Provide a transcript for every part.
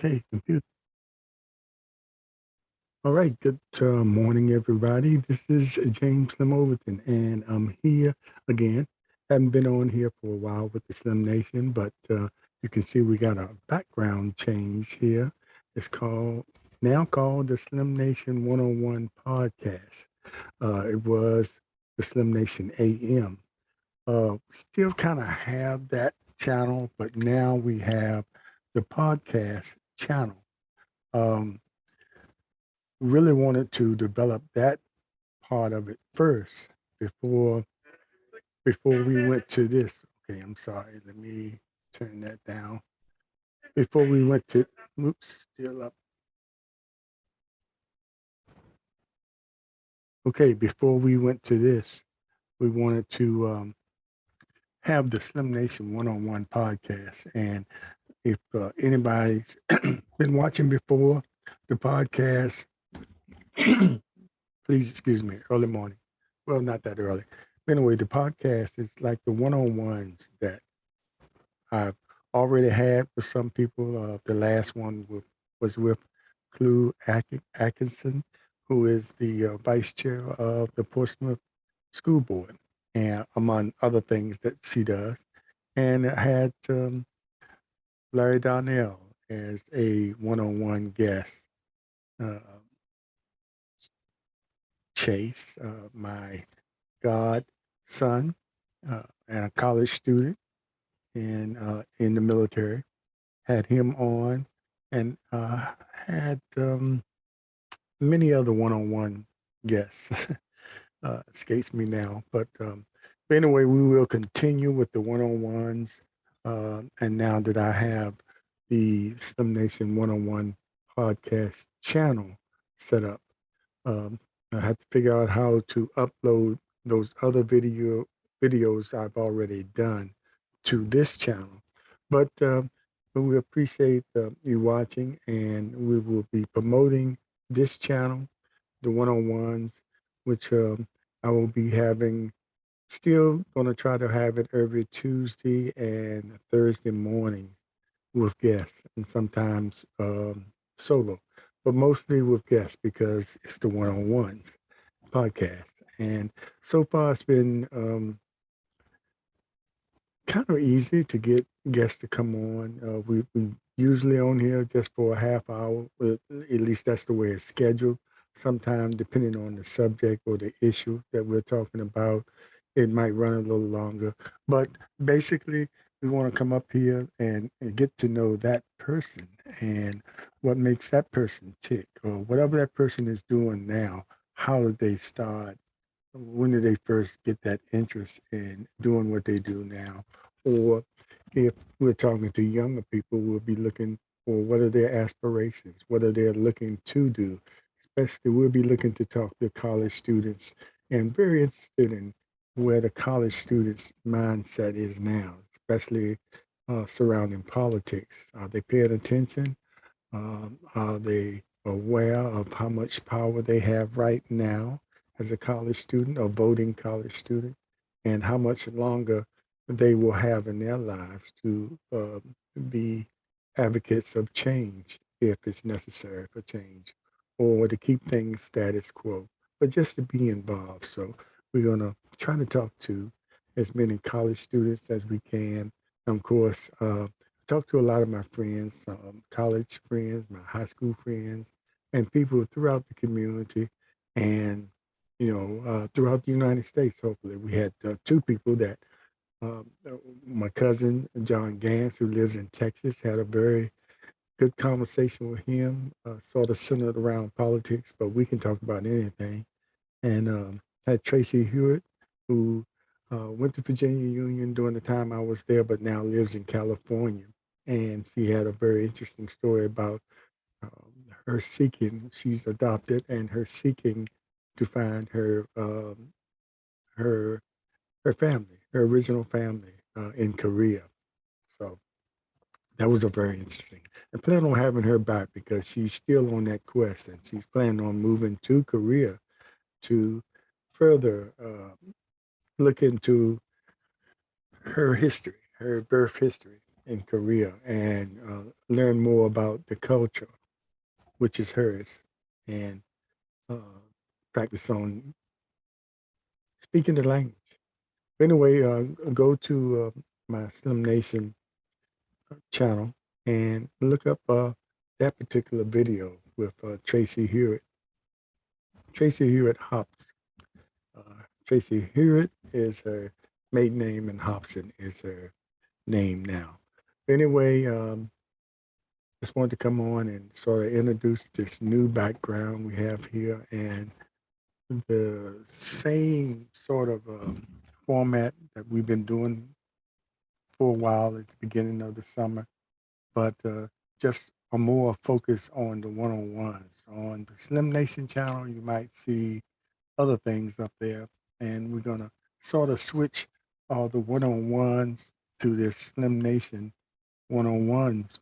Okay, computer. All right, good morning, everybody. This is James Slim Overton, and I'm here again. Haven't been on here for a while with the Slim Nation, but you can see we got a background change here. It's called the Slim Nation 101 podcast. It was the Slim Nation AM. Still kind of have that channel, but now we have the podcast channel. Um, really wanted to develop that part of it first before we went to this. Okay, I'm sorry. Let me turn that down. Before we went to oops, still up. Okay, before we went to this, we wanted to have the Slim Nation one-on-one podcast. And if anybody's been watching before the podcast, please excuse me, early morning. Well, not that early. But anyway, the podcast is like the one-on-ones that I've already had with some people. The last one was with Clue Atkinson, who is the vice chair of the Portsmouth School Board, and among other things that she does. And I had Larry Donnell as a one-on-one guest. Uh, Chase, my godson, and a college student in the military, had him on, and had many other one-on-one guests. Escapes me now, but anyway, we will continue with the one-on-ones. And now that I have the Slim Nation one-on-one podcast channel set up, um, I had to figure out how to upload those other videos I've already done to this channel. But we appreciate you watching, and we will be promoting this channel, the one-on-ones, which I will be having. Still going to try to have it every Tuesday and Thursday morning with guests, and sometimes solo, but mostly with guests because it's the one-on-ones podcast. And so far, it's been kind of easy to get guests to come on. We usually on here just for a half hour. At least that's the way it's scheduled. Sometimes, depending on the subject or the issue that we're talking about, it might run a little longer. But basically, we want to come up here and get to know that person and what makes that person tick, or whatever that person is doing now. How did they start? When did they first get that interest in doing what they do now? Or if we're talking to younger people, we'll be looking for what are their aspirations, what are they looking to do. Especially, we'll be looking to talk to college students and very interested in where the college students' mindset is now, especially surrounding politics. Are they paying attention? Are they aware of how much power they have right now as a college student or voting college student, and how much longer they will have in their lives to be advocates of change if it's necessary for change, or to keep things status quo, but just to be involved. So we're going to try to talk to as many college students as we can. And of course, talked to a lot of my friends, college friends, my high school friends, and people throughout the community, and throughout the United States. Hopefully, we had two people that my cousin John Gans, who lives in Texas, had a very good conversation with him, sort of centered around politics, but we can talk about anything. And had Tracy Hewitt, who went to Virginia Union during the time I was there, but now lives in California. And she had a very interesting story about her seeking. She's adopted, and her seeking to find her her family, her original family in Korea. So that was a very interesting. I plan on having her back because she's still on that quest, and she's planning on moving to Korea to further look into her history, her birth history, in Korea and learn more about the culture, which is hers, and uh, practice on speaking the language. Anyway, go to my Slim Nation channel and look up that particular video with Tracy Hewitt. Tracy Hewitt Hops. Tracy Hewitt is her maiden name, and Hobson is her name now. Anyway, just wanted to come on and sort of introduce this new background we have here and the same sort of format that we've been doing for a while at the beginning of the summer, but just a more focus on the one-on-ones. On the Slim Nation channel, you might see other things up there, and we're gonna sort of switch all the one-on-ones to this Slim Nation one-on-ones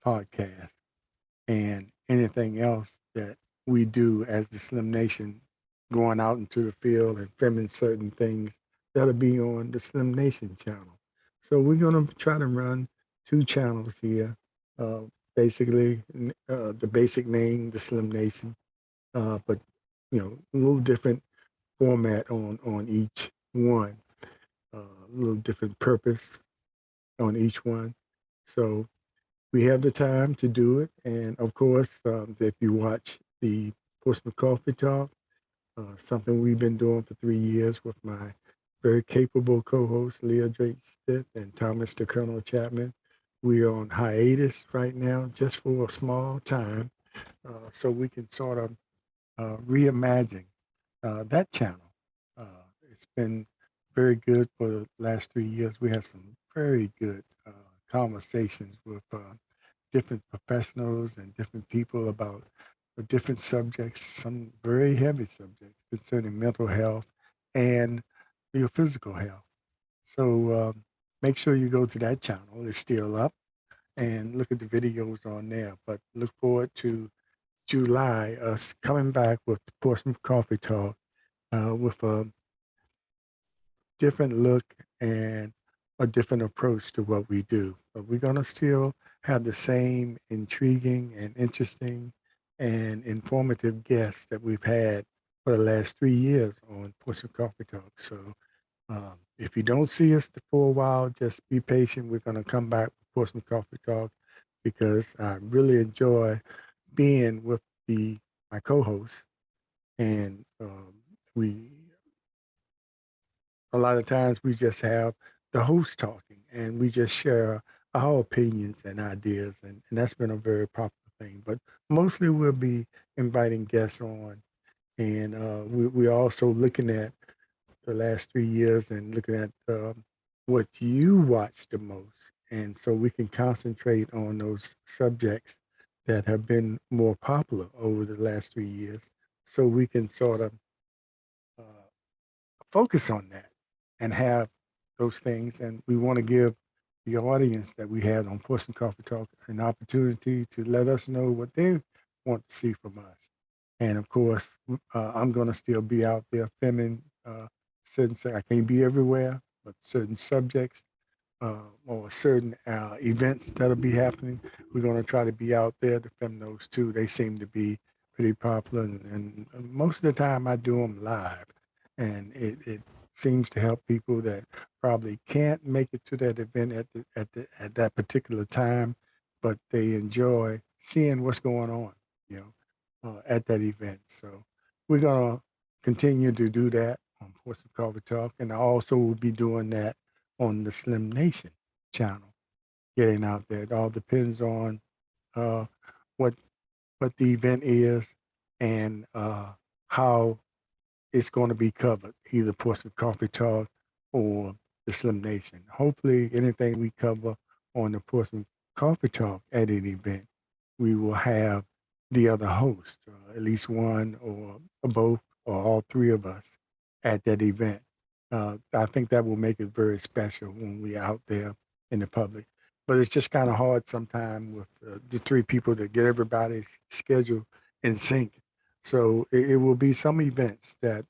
podcast, and anything else that we do as the Slim Nation, going out into the field and filming certain things that'll be on the Slim Nation channel. So we're gonna try to run two channels here. Uh, Basically, the basic name, the Slim Nation, but a little different format on each one, a little different purpose on each one. So we have the time to do it. And of course, if you watch the Portsmouth Coffee Talk, something we've been doing for 3 years with my very capable co-host, Leah Drake Stitt and Thomas the Colonel Chapman. We are on hiatus right now just for a small time so we can sort of reimagine that channel. Uh, it's been very good for the last 3 years. We had some very good conversations with different professionals and different people about different subjects, some very heavy subjects concerning mental health and your physical health. So make sure you go to that channel. It's still up and look at the videos on there. But look forward to July, us coming back with the Portsmouth Coffee Talk with a different look and a different approach to what we do. But we're going to still have the same intriguing and interesting and informative guests that we've had for the last 3 years on Portsmouth Coffee Talk. So if you don't see us for a while, just be patient. We're going to come back with Portsmouth Coffee Talk because I really enjoy being with my co-host, and we a lot of times we just have the host talking and we just share our opinions and ideas, and that's been a very popular thing. But mostly we'll be inviting guests on, and we're also looking at the last 3 years and looking at what you watch the most. And so we can concentrate on those subjects that have been more popular over the last 3 years. So we can sort of uh, focus on that and have those things. And we want to give the audience that we had on Portsmouth Coffee Talk an opportunity to let us know what they want to see from us. And of course, I'm going to still be out there filming I can't be everywhere, but certain subjects or certain events that'll be happening, we're going to try to be out there to film those too. They seem to be pretty popular, and most of the time I do them live, and it seems to help people that probably can't make it to that event at that particular time, but they enjoy seeing what's going on, you at that event. So we're gonna continue to do that on Portsmouth Coffee Talk, and I also will be doing that on the Slim Nation channel, getting out there. It all depends on uh, what what the event is and how it's going to be covered, either Portsmouth Coffee Talk or the Slim Nation. Hopefully, anything we cover on the Portsmouth Coffee Talk at an event, we will have the other host, at least one or both or all three of us at that event. I think that will make it very special when we're out there in the public. But it's just kind of hard sometimes with the three people to get everybody's schedule in sync. So it will be some events that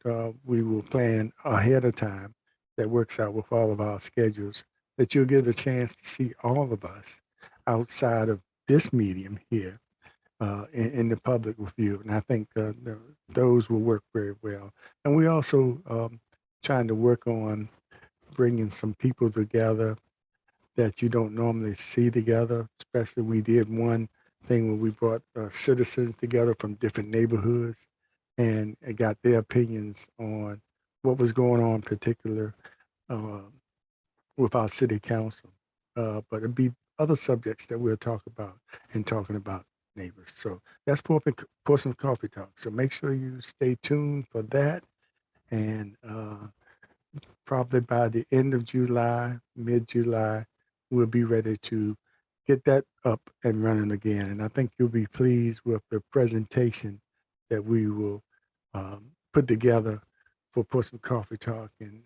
we will plan ahead of time that works out with all of our schedules that you'll get a chance to see all of us outside of this medium here in the public view. And I think those will work very well. And we also trying to work on bringing some people together that you don't normally see together. Especially we did one thing where we brought citizens together from different neighborhoods and got their opinions on what was going on, in particular uh, with our city council. But it'd be other subjects that we'll talk about and talking about neighbors. So that's Portsmouth Coffee Talk. So make sure you stay tuned for that. And probably by the end of July, mid-July, we'll be ready to get that up and running again. And I think you'll be pleased with the presentation that we will put together for Portsmouth Coffee Talk, and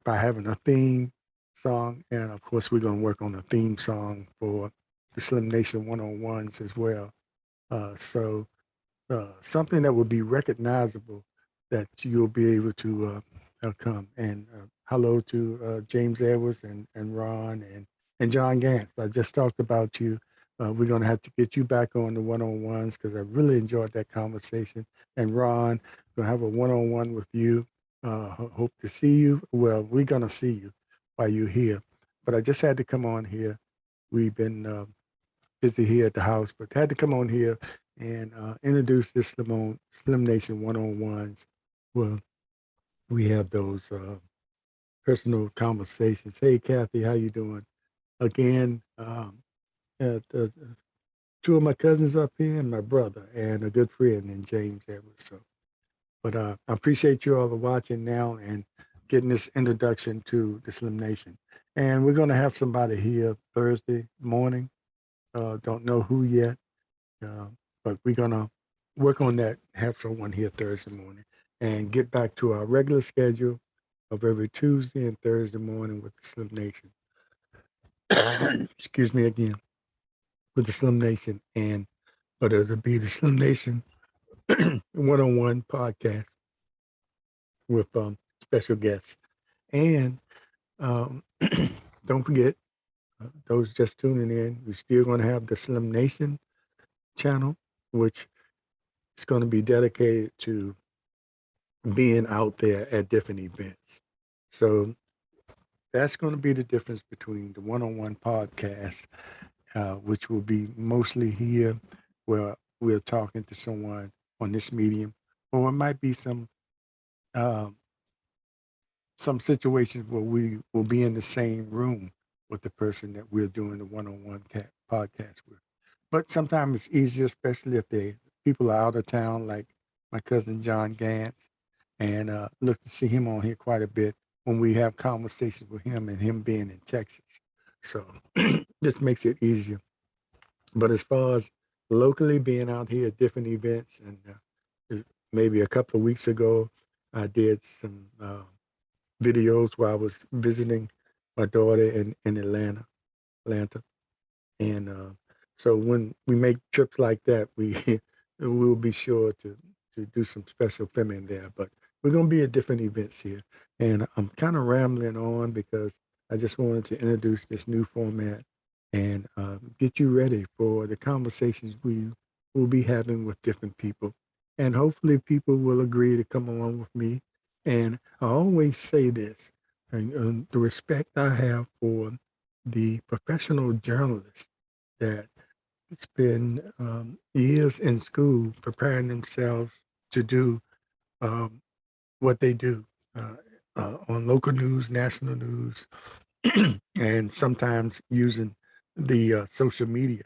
by having a theme song. And of course, we're going to work on a theme song for the Slim Nation one-on-ones as well. So something that will be recognizable that you'll be able to come. And hello to James Edwards and Ron and John Gantz. I just talked about you. We're going to have to get you back on the one-on-ones because I really enjoyed that conversation. And Ron, going to have a one-on-one with you. Hope to see you. Well, we're going to see you while you're here. But I just had to come on here. We've been busy here at the house, but had to come on here and introduce this Slim Nation one-on-ones. Well, we have those personal conversations. Hey, Kathy, how you doing? Again, two of my cousins up here and my brother and a good friend named James Edwards. So, but I appreciate you all for watching now and getting this introduction to the Slim Nation. And we're going to have somebody here Thursday morning. Don't know who yet, uh, but we're going to work on that, have someone here Thursday morning, and get back to our regular schedule of every Tuesday and Thursday morning with the Slim Nation. Excuse me again, with the Slim Nation. But it'll be the Slim Nation one-on-one podcast with special guests. And um, don't forget, those just tuning in, we're still going to have the Slim Nation channel, which is going to be dedicated to being out there at different events. So that's going to be the difference between the one-on-one podcast, which will be mostly here where we're talking to someone on this medium, or it might be um, some situations where we will be in the same room with the person that we're doing the one-on-one podcast with. But sometimes it's easier, especially if the people are out of town, like my cousin John Gantz, and look to see him on here quite a bit when we have conversations with him and him being in Texas. So this makes it easier. But as far as locally being out here at different events, and maybe a couple of weeks ago, I did some videos while I was visiting my daughter in Atlanta. And so when we make trips like that, we will be sure to do some special filming there. But we're going to be at different events here. And I'm kind of rambling on because I just wanted to introduce this new format and get you ready for the conversations we will be having with different people. And hopefully people will agree to come along with me. And I always say this, and, the respect I have for the professional journalists that spend years in school preparing themselves to do um, what they do on local news, national news, and sometimes using the social media.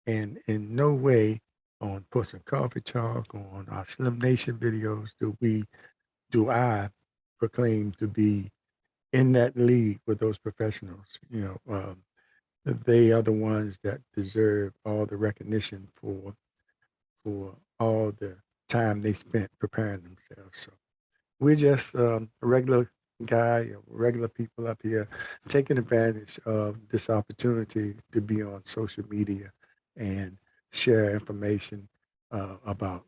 And in no way on Puss and Coffee Talk, on our Slim Nation videos, do I proclaim to be in that league with those professionals. They are the ones that deserve all the recognition for all the time they spent preparing themselves. So we're just a regular guy, regular people up here taking advantage of this opportunity to be on social media and share information about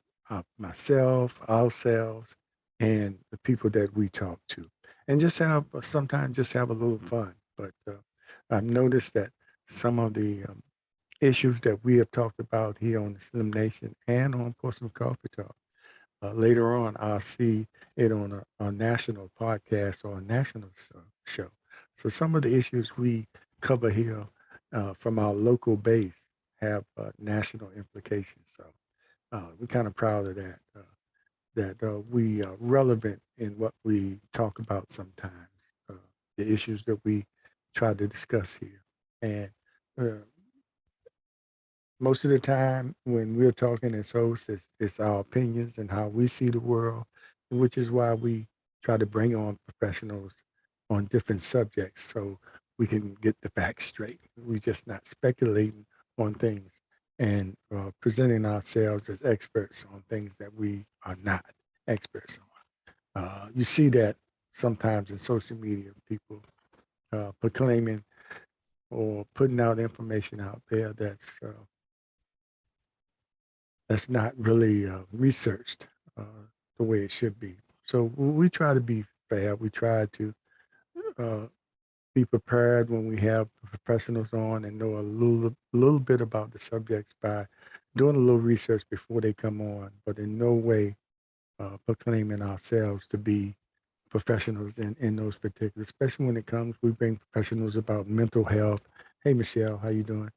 myself, ourselves, and the people that we talk to, and just have sometimes just have a little fun. But I've noticed that some of the issues that we have talked about here on the Slim Nation and on Portsmouth Coffee Talk, later on, I'll see it on a national podcast or a national show. So some of the issues we cover here from our local base have national implications. So we're kind of proud of that. That we are relevant in what we talk about sometimes, uh, the issues that we try to discuss here. And uh, most of the time when we're talking as hosts, it's our opinions and how we see the world, which is why we try to bring on professionals on different subjects so we can get the facts straight. We're just not speculating on things and presenting ourselves as experts on things that we are not experts on. You see that sometimes in social media, people proclaiming or putting out information out there that's not really researched uh, the way it should be. So we try to be fair. We try to uh, be prepared when we have professionals on and know a little bit about the subjects by doing a little research before they come on, but in no way proclaiming ourselves to be professionals in those particular, especially when it comes, we bring professionals about mental health. Hey, Michelle, how you doing?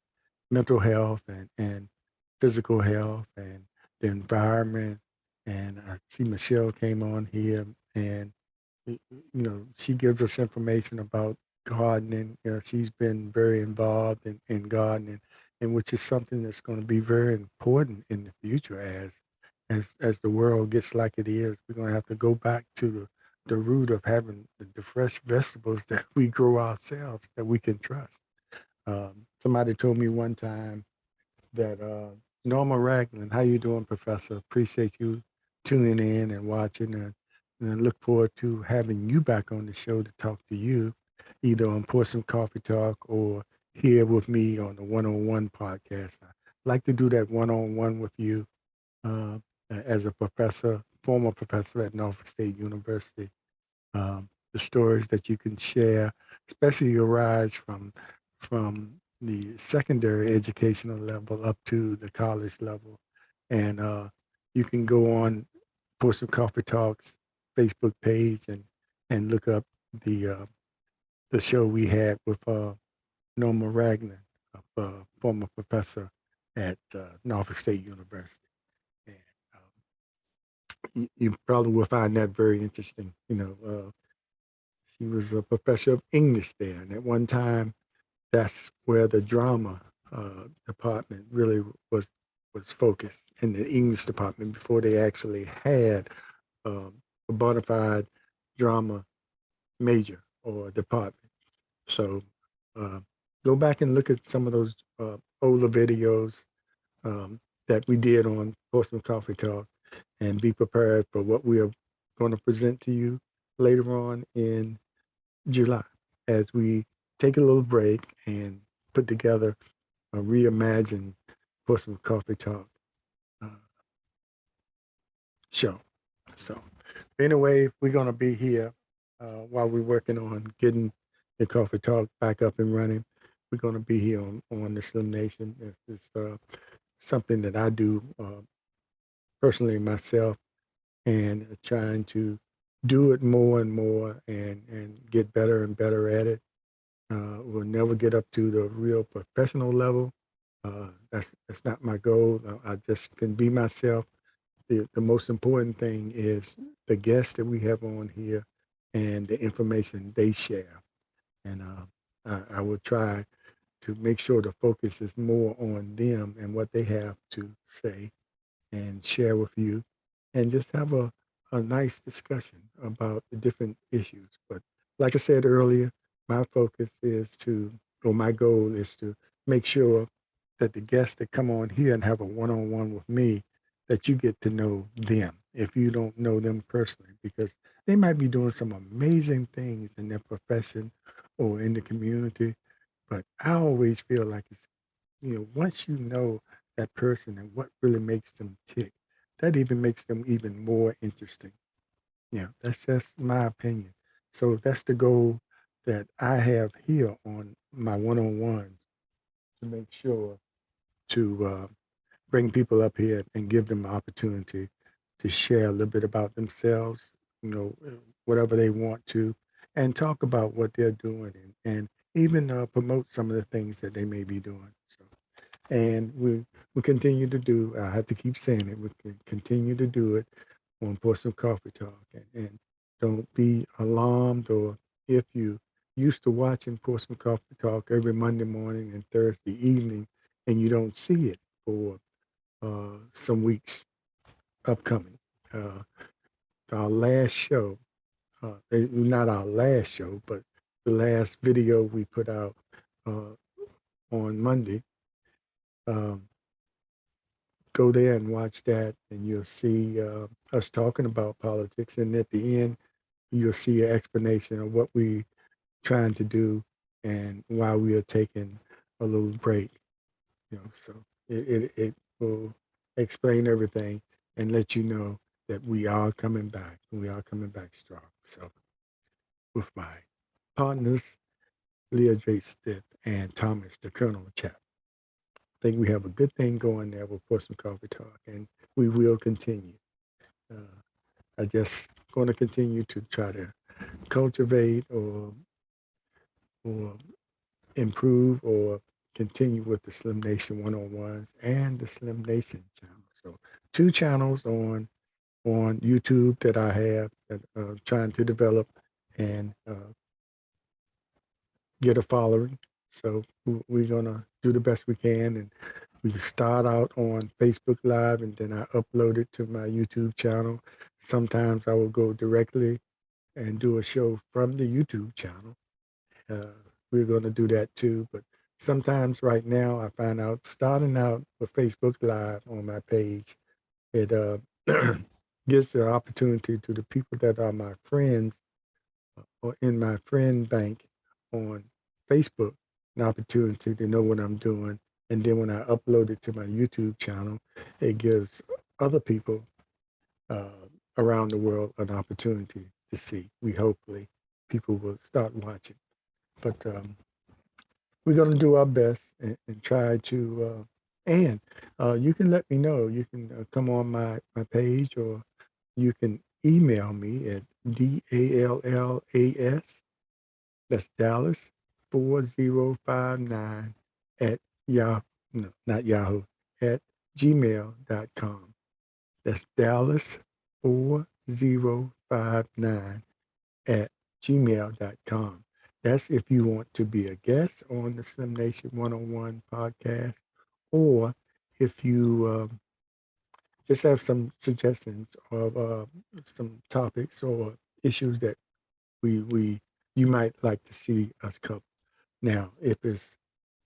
Mental health and physical health and the environment. And I see Michelle came on here and, she gives us information about gardening. She's been very involved in gardening, and which is something that's going to be very important in the future as the world gets like it is. We're going to have to go back to the root of having the fresh vegetables that we grow ourselves that we can trust. Somebody told me one time that Norma Ragland, how you doing, Professor? Appreciate you tuning in and watching, and I look forward to having you back on the show to talk to you, either on Pour Some Coffee Talk or here with me on the One-on-One podcast. I like to do that one-on-one with you uh, as a professor, former professor at Norfolk State University. The stories that you can share, especially arise from the secondary educational level up to the college level, and you can go on Pour Some Coffee Talks Facebook page and look up the show we had with Norma Ragland, a former professor at Norfolk State University. And you probably will find that very interesting. She was a professor of English there, and at one time, that's where the drama department really was focused in the English department before they actually had a bona fide drama major or department. So uh, go back and look at some of those older videos um, that we did on Portsmouth Coffee Talk and be prepared for what we are going to present to you later on in July as we take a little break and put together a reimagined Portsmouth Coffee Talk uh, show. So anyway, we're going to be here while we're working on getting the Coffee Talk back up and running. We're going to be here on the Slim Nation. It's something that I do personally myself and trying to do it more and more and get better and better at it. We'll never get up to the real professional level. That's not my goal. I just can be myself. The most important thing is the guests that we have on here and the information they share. And I will try to make sure the focus is more on them and what they have to say and share with you and just have a nice discussion about the different issues. But like I said earlier, my focus is or my goal is to make sure that the guests that come on here and have a one-on-one with me, that you get to know them if you don't know them personally, because they might be doing some amazing things in their profession or in the community. But I always feel like once you know that person and what really makes them tick, that even makes them even more interesting. Yeah, that's just my opinion. So that's the goal that I have here on my one-on-ones to make sure to bring people up here and give them an opportunity to share a little bit about themselves, whatever they want to, and talk about what they're doing and even promote some of the things that they may be doing. So, and we continue to do. I have to keep saying it. We can continue to do it on Portsmouth Coffee Talk, and don't be alarmed or if you used to watching Portsmouth Coffee Talk every Monday morning and Thursday evening, and you don't see it for some weeks upcoming. Uh, our last show, not our last show, but the last video we put out uh, on Monday. Um, go there and watch that, and you'll see us talking about politics. And at the end, you'll see an explanation of what we trying to do and why we are taking a little break. So it will explain everything and let you know that we are coming back. We are coming back strong. So with my partners, Leah J. Stiff and Thomas, the Colonel Chap, I think we have a good thing going there with Portsmouth Coffee Talk, and we will continue. Uh, I just going to continue to try to cultivate or improve or continue with the Slim Nation one-on-ones and the Slim Nation channel. So 2 channels on YouTube that I have that trying to develop and get a following. So we're gonna do the best we can, and we start out on Facebook Live, and then I upload it to my YouTube channel. Sometimes I will go directly and do a show from the YouTube channel. Uh, we're going to do that too, but sometimes right now I find out starting out with Facebook Live on my page, it gives the opportunity to the people that are my friends or in my friend bank on Facebook an opportunity to know what I'm doing. And then when I upload it to my YouTube channel, it gives other people uh, around the world an opportunity to see. We hopefully people will start watching. But we're going to do our best and try to, and you can let me know. You can come on my page or you can email me at DALLAS, that's Dallas 4059 at Yahoo, no, not Yahoo, at gmail.com. That's Dallas 4059 at gmail.com. That's if you want to be a guest on the Slim Nation One-on-One podcast, or if you just have some suggestions of some topics or issues that we you might like to see us cover. Now, if it's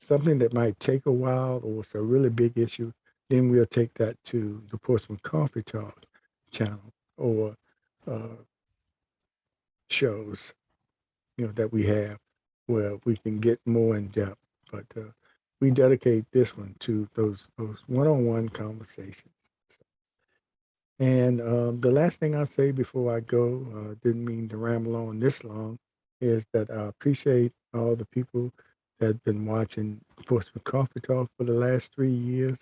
something that might take a while or it's a really big issue, then we'll take that to the Portsmouth Coffee Talk channel or uh, shows that we have where we can get more in depth. But we dedicate this one to those one-on-one conversations. And the last thing I'll say before I go, didn't mean to ramble on this long, is that I appreciate all the people that have been watching Portsmouth Coffee Talk for the last 3 years.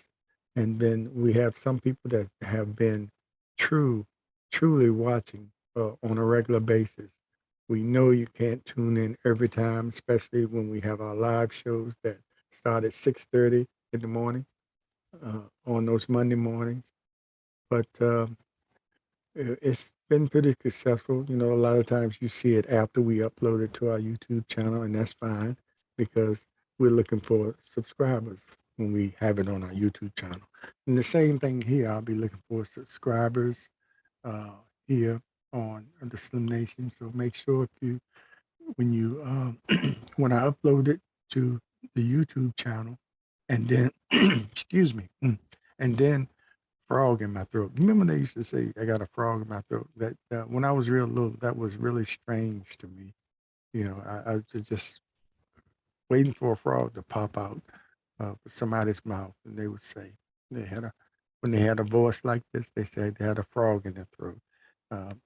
And then we have some people that have been truly watching on a regular basis. We know you can't tune in every time, especially when we have our live shows that start at 6:30 in the morning on those Monday mornings. But it's been pretty successful. A lot of times you see it after we upload it to our YouTube channel, and that's fine because we're looking for subscribers when we have it on our YouTube channel. And the same thing here, I'll be looking for subscribers uh, here on the Slim Nation. So make sure when you when I upload it to the YouTube channel, and then excuse me, and then frog in my throat. Remember they used to say I got a frog in my throat. That when I was real little, that was really strange to me. I was just waiting for a frog to pop out of somebody's mouth, and they would say they had a when they had a voice like this, they said they had a frog in their throat.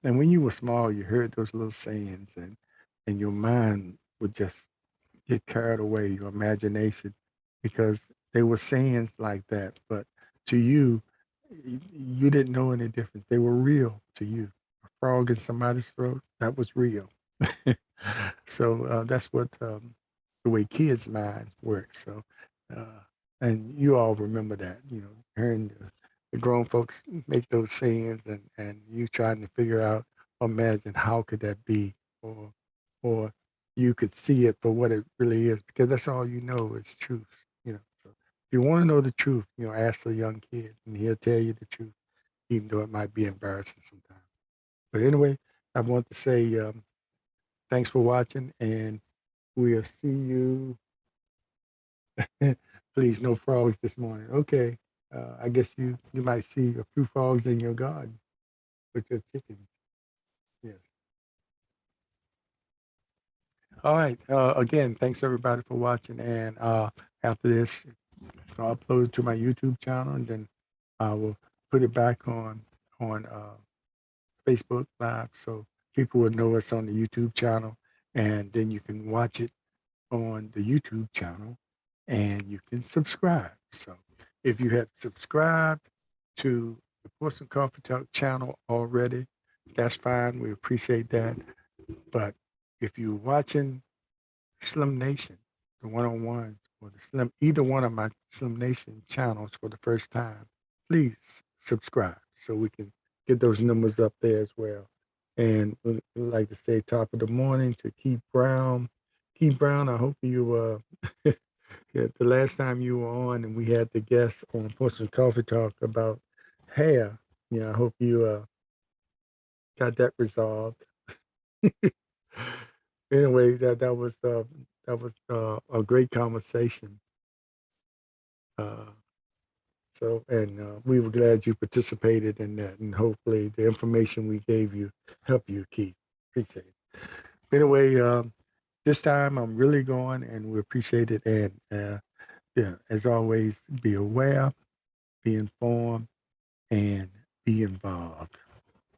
And when you were small, you heard those little sayings, and your mind would just get carried away, your imagination, because they were sayings like that. But to you, you didn't know any difference. They were real to you. A frog in somebody's throat, that was real. So that's what the way kids' mind works. So, uh, and you all remember that, hearing the grown folks make those sayings, and you trying to figure out, imagine how could that be, or or you could see it for what it really is, because that's all you know is truth. So if you want to know the truth, ask a young kid, and he'll tell you the truth, even though it might be embarrassing sometimes. But anyway, I want to say thanks for watching, and we'll see you. Please, no frogs this morning. Okay. I guess you might see a few frogs in your garden with your chickens. Yes. All right. Again, thanks everybody for watching. And after this, I'll upload it to my YouTube channel, and then I will put it back on Facebook Live, so people will know it's on the YouTube channel, and then you can watch it on the YouTube channel, and you can subscribe. So if you have subscribed to the Portsmouth Coffee Talk channel already, that's fine. We appreciate that. But if you're watching Slim Nation, the one-on-ones, or the either one of my Slim Nation channels for the first time, please subscribe so we can get those numbers up there as well. And we'd like to say top of the morning to Keith Brown. Keith Brown, I hope you yeah, the last time you were on and we had the guest on Portsmouth Coffee Talk about hair, I hope you got that resolved. Anyway, that was a great conversation. Uh, and we were glad you participated in that, and hopefully the information we gave you helped you, Keith. Appreciate it. Anyway, this time I'm really going, and we appreciate it. And yeah, as always, be aware, be informed, and be involved.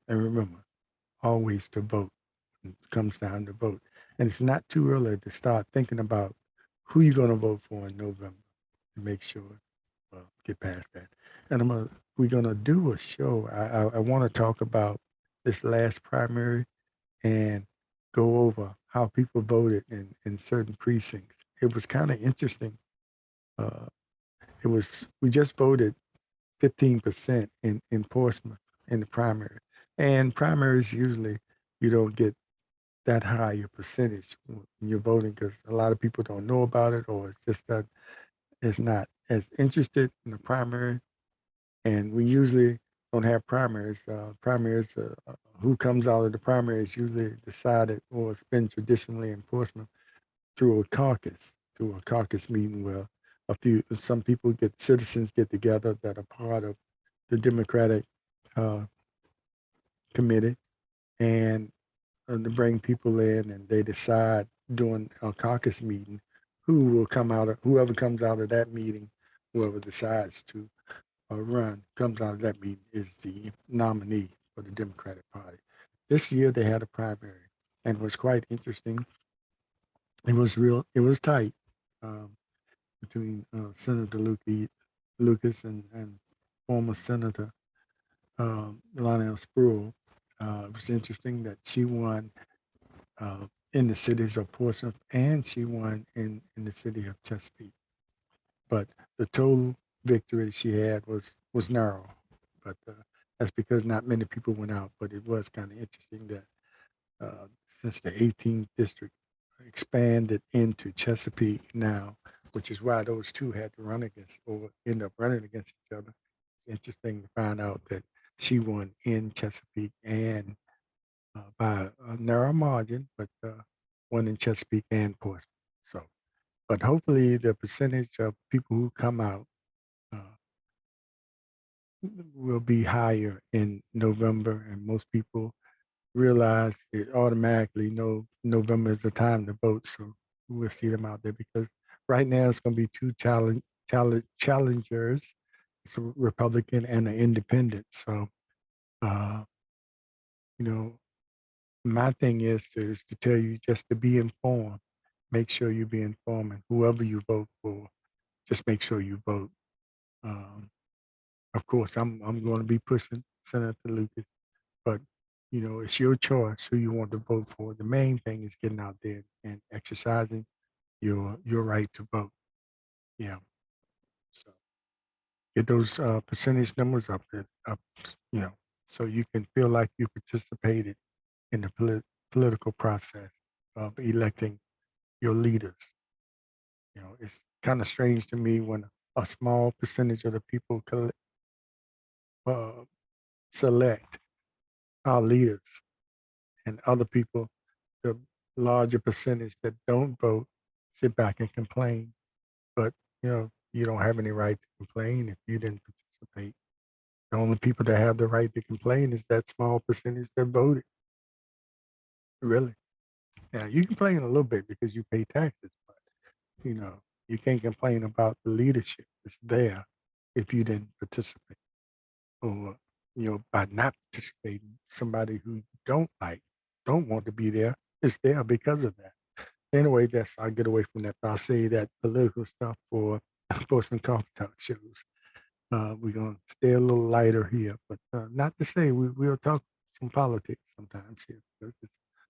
And remember, always to vote. It comes down to vote. And it's not too early to start thinking about who you're going to vote for in November, to make sure, get past that. And we're going to do a show. I want to talk about this last primary and go over how people voted in certain precincts. It was kind of interesting. Uh, we just voted 15% in Portsmouth in the primary. And primaries usually you don't get that high a percentage when you're voting, because a lot of people don't know about it, or it's just that it's not as interested in the primary. And we usually don't have primaries. Who comes out of the primary is usually decided, or it's been traditionally in Portsmouth, through a caucus meeting where some people citizens get together that are part of the Democratic uh, committee, and to bring people in, and they decide during a caucus meeting whoever comes out of that meeting, whoever decides to run, comes out of that meeting is the nominee for the Democratic Party. This year they had a primary, and it was quite interesting. It was tight, um, between Senator Lucas and former Senator Lionel Spruill. It was interesting that she won in the cities of Portsmouth, and she won in the city of Chesapeake. But the total victory she had was narrow. But that's because not many people went out. But it was kind of interesting that uh, since the 18th district expanded into Chesapeake now, which is why those two had to run against, or end up running against each other. It's interesting to find out that she won in Chesapeake, and by a narrow margin, but one in Chesapeake and Portsmouth. So, but hopefully the percentage of people who come out uh, will be higher in November, and most people realize it automatically know November is the time to vote. So we'll see them out there, because right now it's going to be two challengers. It's a Republican and an independent. So, uh, you know, my thing is to tell you just to be informed. make sure you be informed, and whoever you vote for, just make sure you vote. Um, of course, I'm going to be pushing Senator Lucas, but it's your choice who you want to vote for. The main thing is getting out there and exercising your right to vote. Yeah. So get those percentage numbers up, you know, so you can feel like you participated in the political process of electing your leaders. It's kind of strange to me when a small percentage of the people uh, select our leaders, and other people, the larger percentage that don't vote, sit back and complain. But you don't have any right to complain if you didn't participate. The only people that have the right to complain is that small percentage that voted. Really. Now you complain a little bit because you pay taxes, but you know you can't complain about the leadership that's there if you didn't participate, or by not participating, somebody who you don't like, don't want to be there, is there because of that. Anyway, that's I'll get away from that, but I'll say that political stuff for Sportsman Coffee Talk shows. We're gonna stay a little lighter here, but not to say we'll talk some politics sometimes here. There's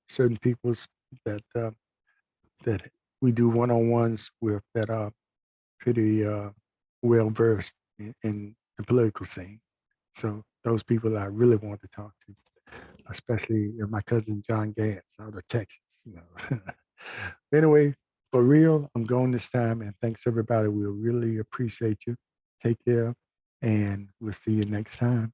certain people's that that we do one-on-ones with that are pretty well versed in the political scene. So those people I really want to talk to, especially my cousin John Gantz out of Texas. Anyway, for real, I'm going this time, and thanks everybody. We really appreciate you. Take care, and we'll see you next time.